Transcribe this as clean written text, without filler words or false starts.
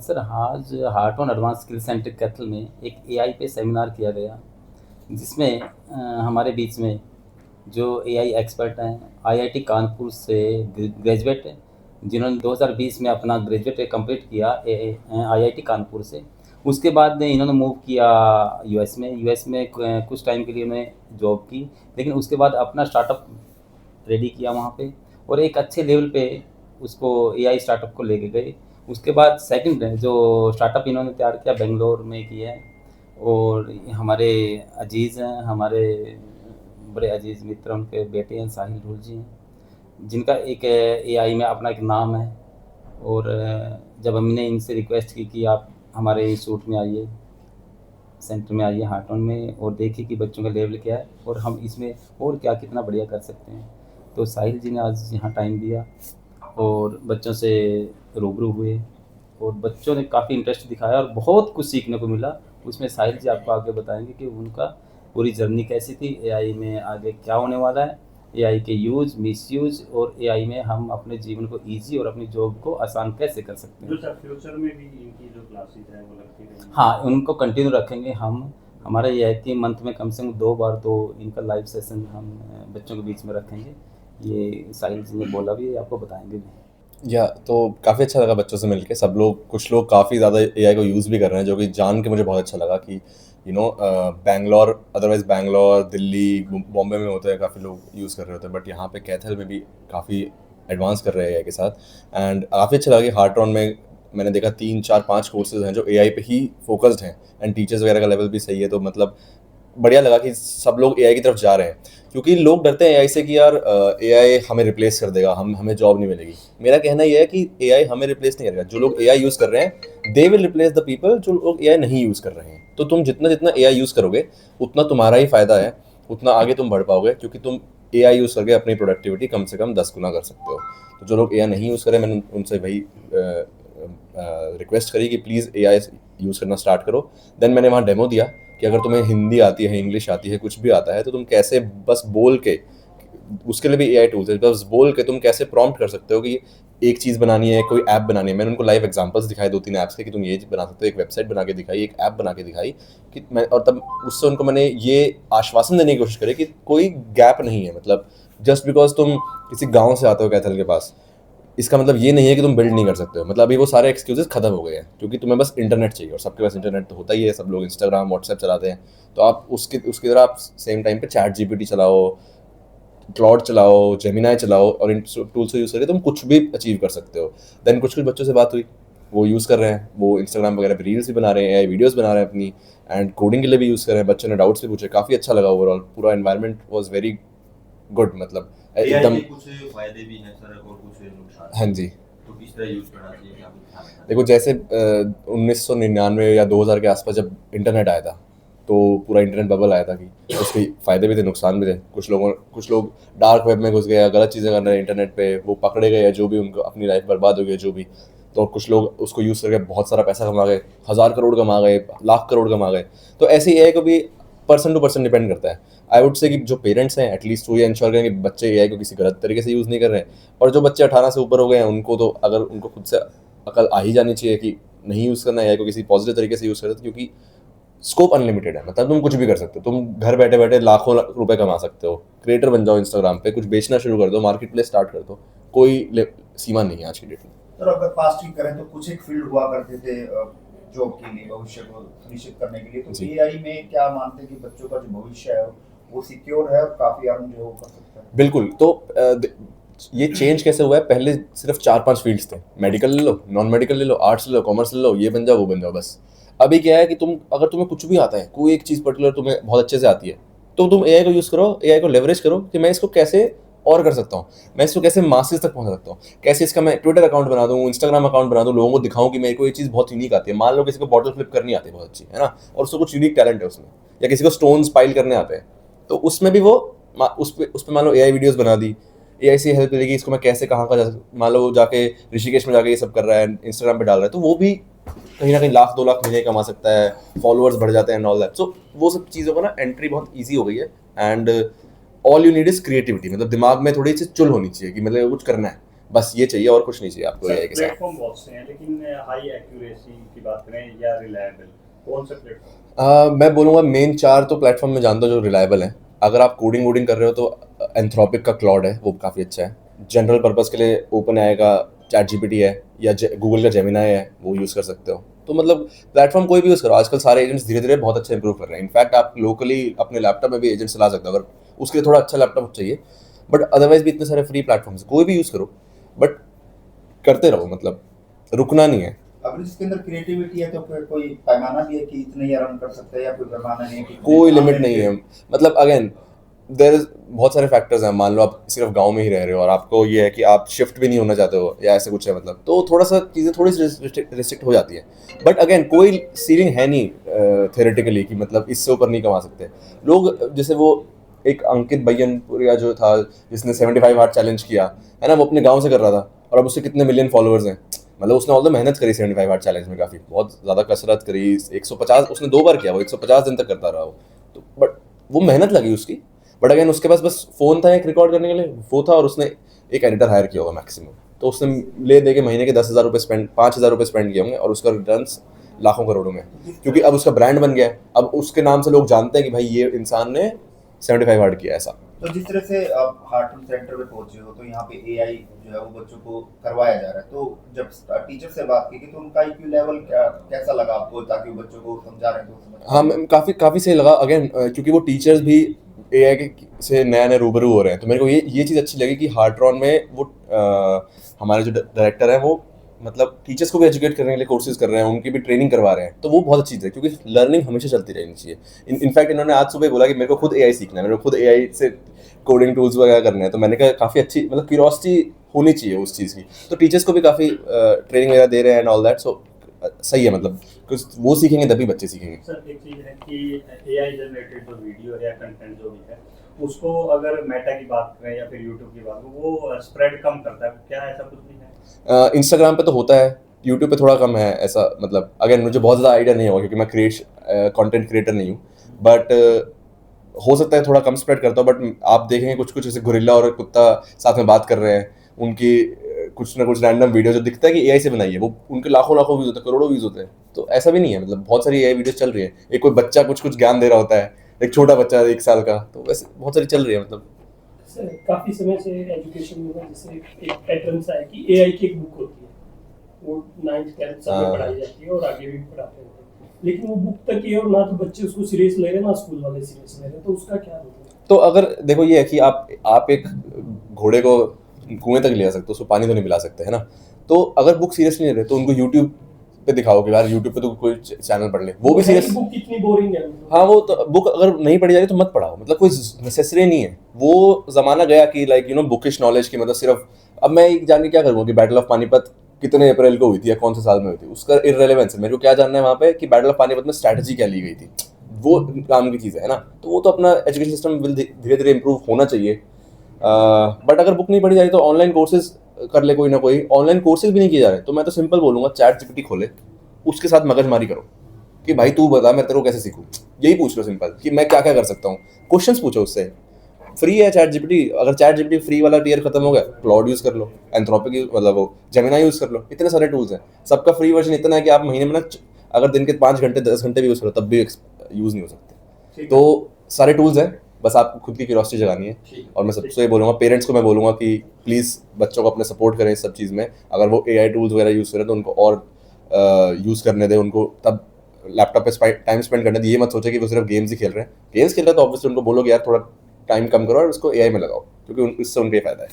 Sir आज हार्टोन advance skill centre Kaithal में एक एआई पे सेमिनार किया गया जिसमें हमारे बीच में जो एआई एक्सपर्ट हैं आईआईटी कानपुर से ग्रेजुएट हैं, जिन्होंने 2020 में अपना ग्रेजुएट कंप्लीट किया आईआईटी कानपुर से। उसके बाद इन्होंने मूव किया यूएस में कुछ टाइम के लिए उन्होंने जॉब की, लेकिन उसके बाद अपना स्टार्टअप रेडी किया वहाँ पे और एक अच्छे लेवल पे उसको एआई स्टार्टअप को लेके गए। उसके बाद सेकंड जो स्टार्टअप इन्होंने तैयार किया बेंगलोर में किया है। और हमारे अजीज़ हैं, हमारे बड़े अजीज़ मित्र उनके बेटे हैं साहिल ढूल जी हैं, जिनका एक एआई में अपना एक नाम है। और जब हमने इनसे रिक्वेस्ट की कि आप हमारे इंस्टीट्यूट में आइए, सेंटर में आइए हार्टोन में, और देखिए कि बच्चों का लेवल क्या है और हम इसमें और क्या कितना बढ़िया कर सकते हैं। तो साहिल जी ने आज यहाँ टाइम दिया और बच्चों से रूबरू हुए और बच्चों ने काफ़ी इंटरेस्ट दिखाया और बहुत कुछ सीखने को मिला। उसमें साहिल जी आपको आगे बताएंगे कि उनका पूरी जर्नी कैसी थी, एआई में आगे क्या होने वाला है, एआई के यूज़ मिसयूज़, और एआई में हम अपने जीवन को ईजी और अपनी जॉब को आसान कैसे कर सकते हैं। जो सर फ्यूचर में भी इनकी जो क्लासेस है वो लगती रहेंगी। हाँ, उनको कंटिन्यू रखेंगे हम। हमारा ये है कि मंथ में कम से कम 2 बार तो इनका लाइव सेशन हम बच्चों के बीच में रखेंगे। ये साहिल जी ने बोला भी है, आपको बताएंगे भी। तो काफ़ी अच्छा लगा बच्चों से मिलके। सब लोग, कुछ लोग काफ़ी ज़्यादा एआई को यूज़ भी कर रहे हैं, जो कि जान के मुझे बहुत अच्छा लगा कि बैंगलोर, अदरवाइज़ बैंगलोर, दिल्ली, बॉम्बे में होते हैं, काफ़ी लोग यूज़ कर रहे होते हैं, बट यहाँ पे कैथल में भी काफ़ी एडवांस कर रहे हैं एआई के साथ। एंड काफ़ी अच्छा लगा कि हार्ट्रॉन में मैंने देखा 3 4 5 कोर्सेज हैं जो एआई पे ही फोकस्ड हैं, एंड टीचर्स वगैरह का लेवल भी सही है। तो मतलब बढ़िया लगा कि सब लोग एआई की तरफ जा रहे हैं, क्योंकि लोग डरते हैं एआई से कि यार एआई हमें रिप्लेस कर देगा, हमें जॉब नहीं मिलेगी। मेरा कहना यह है कि एआई हमें रिप्लेस नहीं करेगा। जो लोग एआई यूज़ कर रहे हैं they will replace the people जो लोग एआई नहीं यूज़ कर रहे हैं। तो तुम जितना जितना एआई यूज़ करोगे उतना तुम्हारा ही फ़ायदा है, उतना आगे तुम बढ़ पाओगे, क्योंकि तुम एआई यूज़ करके अपनी प्रोडक्टिविटी कम से कम 10 गुना कर सकते हो। तो जो लोग एआई नहीं यूज़ करें, मैंने उनसे वही रिक्वेस्ट करी कि प्लीज़ एआई यूज़ करना स्टार्ट करो। देन मैंने वहाँ डेमो दिया कि अगर तुम्हें हिंदी आती है, इंग्लिश आती है, कुछ भी आता है, तो तुम कैसे बस बोल के, उसके लिए भी एआई टूल्स है, बस बोल के तुम कैसे प्रॉम्प्ट कर सकते हो कि एक चीज़ बनानी है, कोई ऐप बनानी है। मैंने उनको लाइव एग्जांपल्स दिखाए 2 3 ऐप्स के कि तुम ये बना सकते हो, एक वेबसाइट बना के दिखाई, एक ऐप बना के दिखाई कि मैं, और तब उससे उनको मैंने ये आश्वासन देने की कोशिश करी कि कोई गैप नहीं है। मतलब जस्ट बिकॉज तुम किसी गाँव से आते हो कैथल के पास, इसका मतलब ये नहीं है कि तुम बिल्ड नहीं कर सकते हो। मतलब अभी वो सारे एक्सक्यूजेस खत्म हो गए हैं, क्योंकि तुम्हें बस इंटरनेट चाहिए, और सबके पास इंटरनेट तो होता ही है, सब लोग इंस्टाग्राम व्हाट्सएप चलाते हैं। तो आप उसकी तरह आप सेम टाइम पे चैट जीपीटी चलाओ, क्लाउड चलाओ, जेमिनाई चलाओ, और इन टूल्स को यूज़ करके तुम कुछ भी अचीव कर सकते हो। देन कुछ बच्चों से बात हुई, वो यूज़ कर रहे हैं, वो इंस्टाग्राम वगैरह पे रील्स भी बना रहे हैं, एआई वीडियोस बना रहे हैं अपनी, एंड कोडिंग के लिए भी यूज़ कर रहे हैं। बच्चों ने डाउट्स भी पूछे, काफ़ी अच्छा लगा। ओवरऑल पूरा एनवायरनमेंट वाज वेरी गुड। मतलब एआई एकदम। के कुछ फायदे भी हैं सर और कुछ नुकसान। हाँ जी। तो किस तरह यूज करना चाहिए, क्या कुछ ध्यान रखना देखो, जैसे 1999 या 2000 के आसपास जब इंटरनेट आया था, तो पूरा इंटरनेट बबल आया था कि उसके फ़ायदे भी थे, नुकसान भी थे। कुछ लोग डार्क वेब में घुस गए, गलत चीज़ें कर रहे हैं इंटरनेट पे, वो पकड़े गए, या जो भी, उनको अपनी लाइफ बर्बाद हो गई जो भी। तो कुछ लोग उसको यूज़ करके बहुत सारा पैसा कमा गए, 1000 करोड़ कमा गए, लाख करोड़ कमा गए। तो ऐसे ही एआई को भी पर्सन टू पर्सन डिपेंड करता है। आई वुड से कि जो पेरेंट्स हैं एटलीस्ट वो ये इंश्योर करें कि बच्चे एआई को किसी गलत तरीके से यूज़ नहीं कर रहे हैं। और जो बच्चे 18 से ऊपर हो गए हैं, उनको तो अगर उनको खुद से अकल आ ही जानी चाहिए कि नहीं यूज़ करना है एआई को, किसी पॉजिटिव तरीके से यूज़ करते, क्योंकि स्कोप अनलिमिटेड है। मतलब तुम कुछ भी कर सकते हो, तुम घर बैठे बैठे लाखों रुपए कमा सकते हो। क्रिएटर बन जाओ, इंस्टाग्राम पे कुछ बेचना शुरू कर दो, मार्केट प्लेस स्टार्ट कर दो, कोई सीमा नहीं है आज की डेट में। सर अगर पास्ट की करें तो कुछ एक फील्ड हुआ करते थे जॉब के लिए, भविष्य को सुनिश्चित करने के लिए, तो जी। एआई में क्या मानते हैं कि बच्चों का जो भविष्य है वो सिक्योर है और काफी अर्न जो कर सकता है? बिल्कुल। तो ये चेंज कैसे हुआ है? पहले सिर्फ 4 5 फील्ड्स थे, मेडिकल ले लो, नॉन मेडिकल ले लो, आर्ट्स ले लो, कॉमर्स ले लो, ये बन जाओ वो बन जाओ बस। अभी क्या है कि अगर तुम्हें कुछ भी आता है, कोई एक चीज़ पर्टिकुलर तुम्हें बहुत अच्छे से आती है, तो तुम एआई को यूज़ करो, एआई को लेवरेज करो कि मैं इसको कैसे और कर सकता हूँ, मैं इसको कैसे मासेस तक पहुँचा सकता हूँ, कैसे इसका मैं ट्विटर अकाउंट बना दूँ, इंस्टाग्राम अकाउंट बना दूँ, लोगों को दिखाऊँ कि मेरे को ये चीज़ बहुत यूनिक आती है। मान लो किसी को बॉटल फ्लिप करनी आती है बहुत अच्छी, है ना, और उसको कुछ यूनिक टैलेंट है उसमें, या किसी को स्टोन्स पाइल करने आते हैं, तो उसमें भी वो उस पे मान लो एआई वीडियोस बना दी, एआई से हेल्प मिलेगी, इसको मैं कैसे कहाँ का, मान लो जाके ऋषिकेश में जाके ये सब कर रहा है, इंस्टाग्राम पे डाल रहा है, तो वो भी कहीं ना कहीं 1 लाख 2 लाख महीने कमा सकता है, फॉलोअर्स बढ़ जाते हैं, ऑल दैट। सो वो सब चीज़ों का ना एंट्री बहुत ईजी हो गई है। And all you need is creativity. मतलब दिमाग में थोड़ी सी चुल होनी चाहिए कि मतलब कुछ करना है। बस ये चाहिए और कुछ नहीं चाहिए आपको सर एआई के साथ। प्लेटफॉर्म बहुत से हैं लेकिन हाई एक्यूरेसी की बात करें या रिलायबल, कौन सा प्लेटफॉर्म? मैं बोलूँगा मेन 4 तो प्लेटफॉर्म में जानता हूँ जो रिलायबल हैं। अगर आप कोडिंग वोडिंग कर रहे हो तो एंथ्रोपिक का क्लॉड है, वो काफ़ी अच्छा है। जनरल पर्पज़ के लिए ओपन एआई का चैट जीपीटी है, या गूगल का जेमिनाई है, वो यूज़ कर सकते हो। तो मतलब प्लेटफॉर्म कोई भी यूज़ करो, आजकल सारे एजेंट्स धीरे धीरे बहुत अच्छा इंप्रूव कर रहे हैं। इनफैक्ट आप लोकली अपने लैपटॉप में भी एजेंट्स चला सकते हो, अगर उसके लिए थोड़ा अच्छा लैपटॉप चाहिए। बट अदरवाइज भी इतने सारे फ्री प्लेटफॉर्म्स, कोई भी यूज़ करो, बट करते रहो, मतलब रुकना नहीं है। अगर जिसके अंदर क्रिएटिविटी है तो फिर कोई पैमाना भी है कि इतने ही अर्न कर सकते हैं, या कोई पैमाना नहीं है कि कोई लिमिट नहीं है। मतलब अगेन देयर इज बहुत सारे फैक्टर्स हैं। मान लो आप सिर्फ गांव में ही रह रहे हो और आपको ये है कि आप शिफ्ट भी नहीं होना चाहते हो या ऐसे कुछ है, मतलब तो थोड़ा सा चीज़ें थोड़ी सी रिस्ट्रिक्ट हो जाती है। बट अगेन कोई सीलिंग है नहीं थ्योरेटिकली कि मतलब इससे ऊपर नहीं कमा सकते लोग। जैसे वो एक अंकित बय्यनपुरिया जो था जिसने 75 हार्ड चैलेंज किया है ना, वो अपने गाँव से कर रहा था और अब उससे कितने मिलियन फॉलोअर्स हैं। मतलब उसने ऑल द मेहनत करी 75 हार्ड चैलेंज में, काफ़ी बहुत ज़्यादा कसरत करी। 150 उसने 2 बार किया, वो 150 दिन तक करता रहा वो। तो बट वो मेहनत लगी उसकी। बट अगेन उसके पास बस फ़ोन था एक रिकॉर्ड करने के लिए, वो था, और उसने एक एडिटर हायर किया होगा मैक्सिमम। तो उसने ले दे के महीने के 10,000 रुपये स्पेंड 5,000 रुपये स्पेंड किए होंगे, और उसका रिटर्न्स लाखों करोड़ों में, क्योंकि अब उसका ब्रांड बन गया है। अब उसके नाम से लोग जानते हैं कि भाई ये इंसान ने 75 हार्ड किया ऐसा। तो जिस तरह से आप हार्टन सेंटर में पहुंचे हो, तो यहाँ पे एआई जो है वो बच्चों को करवाया जा रहा है, तो जब टीचर से बात की तो उनका आईक्यू लेवल कैसा लगा आपको, ताकि वो बच्चों को समझा रहे हैं तो समझ हाँ, काफ़ी सही लगा। अगेन क्योंकि वो टीचर्स भी एआई के से नया नया रूबरू हो रहे हैं, तो मेरे को ये चीज़ अच्छी लगी कि हार्ट्रॉन में वो हमारे जो डायरेक्टर हैं वो मतलब टीचर्स को भी एजुकेट करने के लिए कोर्सेज कर रहे हैं, उनकी भी ट्रेनिंग करवा रहे हैं। तो वो बहुत अच्छी चीज़ है, क्योंकि लर्निंग हमेशा चलती रहनी चाहिए। इनफैक्ट इन्होंने आज सुबह बोला कि मेरे को खुद एआई सीखना है, मेरे को खुद एआई से कोडिंग टूल्स वगैरह करने हैं। तो मैंने कहा काफ़ी अच्छी, मतलब क्यूरियोसिटी होनी चाहिए उस चीज़ की। तो टीचर्स को भी काफ़ी ट्रेनिंग वगैरह दे रहे हैं एंड ऑल दैट। सो सही है, मतलब कुछ वो सीखेंगे तभी बच्चे सीखेंगे। सर एक चीज़ है कि एआई जनरेटेड जो वीडियो या कंटेंट जो भी है उसको अगर मेटा की बात करें या फिर यूट्यूब की बात करें, वो स्प्रेड कम करता है, क्या ऐसा कुछ भी है? इंस्टाग्राम पे तो होता है, यूट्यूब पे थोड़ा कम है ऐसा। मतलब अगेन मुझे बहुत ज़्यादा आइडिया नहीं होगा क्योंकि मैं कंटेंट क्रिएटर नहीं हूँ। बट हो सकता है थोड़ा कम स्प्रेड करता हूँ। बट आप देखेंगे कुछ कुछ जैसे गोरिल्ला और कुत्ता साथ में बात कर रहे हैं, उनकी कुछ ना कुछ रैंडम वीडियो जो दिखता है कि एआई से बनाई है, वो उनके लाखों लाखों व्यूज होते हैं, करोड़ों व्यूज होते हैं। तो ऐसा भी नहीं है, मतलब बहुत सारी एआई वीडियोस चल रही है। एक कोई बच्चा कुछ कुछ ज्ञान दे रहा होता है, एक छोटा बच्चा 1 साल का, तो वैसे बहुत सारी चल रही है। मतलब सर काफ़ी समय से एजुकेशन में जैसे एक पैटर्न सा है कि एआई की एक बुक होती है, वो 9th 10th सब में पढ़ाई जाती है और आगे भी पढ़ाते हैं, लेकिन वो बुक तक ही है और ना तो बच्चे उसको सीरियस ले रहे हैं ना स्कूल वाले सीरियस ले रहे हैं, तो उसका क्या मतलब? तो अगर देखो ये है कि आप एक घोड़े को कुएं तक ले जा सकते हो, उसको पानी तो नहीं पिला सकते, है ना। तो अगर बुक सीरियसली नहीं ले रहे तो उनको यूट्यूब पे दिखाओ कि यार यूट्यूब पे तो कोई चैनल पढ़ ले, वो भी सीरियस। बुक कितनी बोरिंग है। हाँ, वो तो बुक अगर नहीं पढ़ी जा रही तो मत पढ़ाओ, मतलब कोई नेसेसरी नहीं है। वो ज़माना गया कि लाइक बुकिश नॉलेज की, मतलब सिर्फ अब मैं जान के क्या करूँगा कि बैटल ऑफ पानीपत कितने अप्रैल को हुई थी या कौन से साल में हुई थी, उसका इररेलेवेंस है। मेरे को क्या जानना है वहाँ पे कि बैटल ऑफ पानीपत में स्ट्रैटेजी क्या ली गई थी, वो काम की चीज़ है ना। तो वो तो अपना एजुकेशन सिस्टम विल धीरे धीरे इंप्रूव होना चाहिए। बट अगर बुक नहीं पढ़ी जा रही तो ऑनलाइन कोर्सेज कर ले कोई ना कोई। ऑनलाइन कोर्सेज भी नहीं किए जा रहे तो मैं तो सिंपल बोलूँगा चैट जीपीटी खोले, उसके साथ मगजमारी करो कि भाई तू बता मैं तेरे को कैसे सीखूं। यही पूछ लो सिंपल कि मैं क्या क्या कर सकता हूँ, क्वेश्चंस पूछो उससे। फ्री है चैट जीपीटी, अगर चैट जीपीटी फ्री वाला टियर खत्म हो गया, क्लाउड यूज़ कर लो, एंथ्रोपिक मतलब वो जेमिनाई यूज़ कर लो। इतने सारे टूल्स हैं, सबका फ्री वर्जन इतना है कि आप महीने में ना अगर दिन के 5 घंटे 10 घंटे भी यूज़ करो तब भी यूज़ नहीं हो सकते। तो सारे टूल्स हैं, बस आपको खुद की क्यूरियोसिटी जगानी है। और मैं सबसे ये बोलूँगा, पेरेंट्स को मैं बोलूँगा कि प्लीज़ बच्चों को अपने सपोर्ट करें इस सब चीज़ में। अगर वो एआई टूल्स वगैरह यूज़ करें तो उनको और यूज़ करने दें, उनको तब लैपटॉप पे टाइम स्पेंड करने दें। ये मत सोचे कि वो सिर्फ गेम्स ही खेल रहे हैं। गेम्स खेल रहे हैं तो ऑब्वियसली उनको बोलोगे यार थोड़ा टाइम कम करो और उसको एआई में लगाओ, क्योंकि इससे उनका ही फायदा है।